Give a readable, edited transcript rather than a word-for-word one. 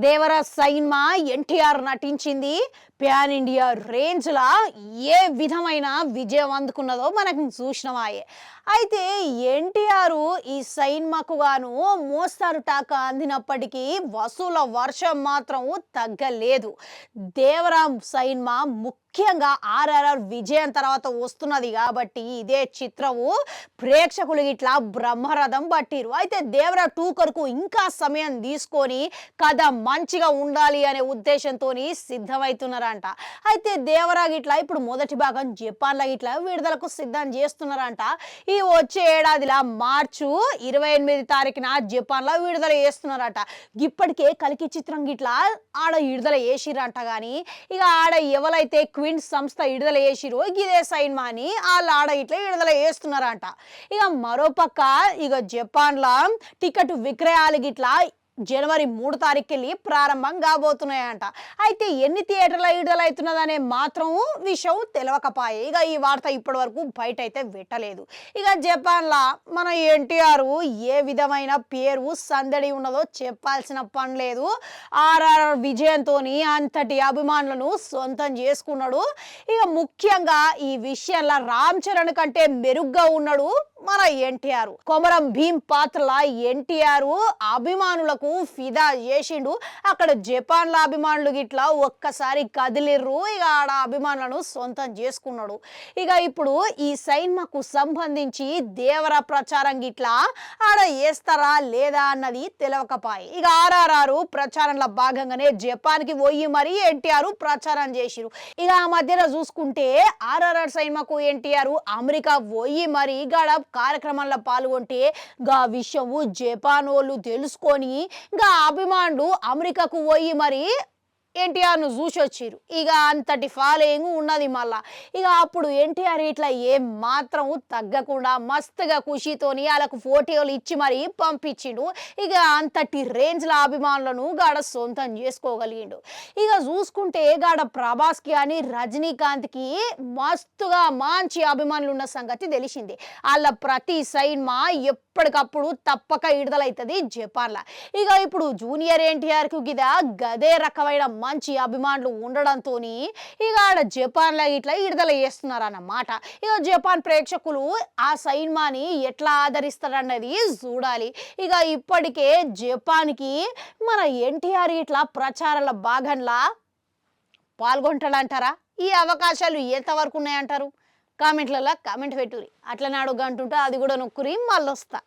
దేవరాజ్ సైన్మా ఎన్టీఆర్ నటించింది pan India రేంజ్లా ఏ విధమైన విజయం అందుకున్నదో మనకు చూసినవాయే. అయితే ఎన్టీఆర్ ఈ సైన్మాకు గాను మోస్తారు టాక అందినప్పటికీ వసూల వర్షం మాత్రం తగ్గలేదు. దేవరామ్ సైన్మా ముఖ్యంగా ఆర్ఆర్ఆర్ విజయం తర్వాత వస్తున్నది కాబట్టి ఇదే చిత్రము ప్రేక్షకులు ఇట్లా బ్రహ్మరథం పట్టిరు. అయితే దేవరా 2 కొరకు ఇంకా సమయం తీసుకొని కథ మంచిగా ఉండాలి అనే ఉద్దేశంతో సిద్ధమవుతున్నారంట. అయితే దేవరా గిట్లా ఇప్పుడు మొదటి భాగం జపాన్లో గిట్లా విడుదలకు సిద్ధం చేస్తున్నారంట. ఈ వచ్చే ఏడాదిలా మార్చు 28 తారీఖున జపాన్లో విడుదల చేస్తున్నారట. ఇప్పటికే కలికి చిత్రం గిట్లా ఆడ విడుదల చేసిరంట. కానీ ఇక ఆడ ఎవరైతే క్విన్స్ సంస్థ విడుదల చేసిరో ఇదే సైన్మా అని వాళ్ళు ఆడ ఇట్లా విడుదల చేస్తున్నారంట. ఇక మరోపక్క ఇక జపాన్లో టికెట్ విక్రయాలు గిట్లా జనవరి 3 తారీఖుకి ప్రారంభం కాబోతున్నాయంట. అయితే ఎన్ని థియేటర్ల విడుదలవుతున్నదనే మాత్రం విషయం తెలవకపాయే. ఇక ఈ వార్త ఇప్పటి వరకు బయట అయితే పెట్టలేదు. ఇక జపాన్లో మన ఎన్టీఆర్ ఏ విధమైన పేరు సందడి ఉన్నదో చెప్పాల్సిన పని లేదు. ఆర్ఆర్ఆర్ విజయంతో అంతటి అభిమానులను సొంతం చేసుకున్నాడు. ఇక ముఖ్యంగా ఈ విషయంలో రామ్ చరణ్ కంటే మెరుగ్గా ఉన్నాడు మన ఎన్టీఆర్. కొమరం భీం పాత్రల ఎన్టీఆర్ అభిమానులకు ఫిదా చేసిండు. అక్కడ జపాన్ల అభిమానులు గిట్లా ఒక్కసారి కదిలిర్రు. ఇక ఆడ అభిమానులను సొంతం చేసుకున్నాడు. ఇక ఇప్పుడు ఈ సైన్మాకు సంబంధించి దేవర ప్రచారం గిట్లా ఆడ వేస్తారా లేదా అన్నది తెలవకపాయి. ఇక ఆర్ఆర్ఆర్ ప్రచారంలో భాగంగానే జపాన్కి పోయి మరీ ఎన్టీఆర్ ప్రచారం చేసిరు. ఇక ఆ మధ్యన చూసుకుంటే ఆర్ఆర్ఆర్ సైన్మాకు ఎన్టీఆర్ అమెరికా పోయి మరీ గాడ కార్యక్రమంలో పాల్గొంటే గా విషయము జపాన్ వాళ్ళు తెలుసుకొని ఇంకా అభిమానులు అమెరికాకు పోయి మరి ఎన్టీఆర్ను చూసి వచ్చిరు. ఇక అంతటి ఫాలోయింగ్ ఉన్నది మళ్ళా. ఇక అప్పుడు ఎన్టీఆర్ ఇట్లా ఏం మాత్రం తగ్గకుండా మస్తుగా ఖుషితోని వాళ్ళకు ఫోటోలు ఇచ్చి మరి పంపించిండు. ఇక అంతటి రేంజ్ల అభిమానులను గాడ సొంతం చేసుకోగలిగిండు. ఇక చూసుకుంటే గాడ ప్రభాస్కి కానీ రజనీకాంత్కి మస్తుగా మంచి అభిమానులు ఉన్న సంగతి తెలిసిందే. వాళ్ళ ప్రతి సైన్మా ఎప్పటికప్పుడు తప్పక విడుదలవుతుంది జపాన్లో. ఇక ఇప్పుడు జూనియర్ ఎన్టీఆర్కు గిదా గదే రకమైన మంచి అభిమానులు ఉండడంతో ఇక ఆడ జపాన్లో ఇట్లా విడుదల చేస్తున్నారు అన్నమాట. ఇక జపాన్ ప్రేక్షకులు ఆ సైన్మాని ఎట్లా ఆదరిస్తారన్నది చూడాలి. ఇక ఇప్పటికే జపాన్కి మన ఎన్టీఆర్ ఇట్లా ప్రచారాల భాగంలా పాల్గొంటాడంటారా? ఈ అవకాశాలు ఎంతవరకు ఉన్నాయంటారు? కామెంట్లలో కామెంట్ పెట్టురి. అట్లా నాడు గంటుంటే అది కూడా నొక్కురి మళ్ళొస్తా.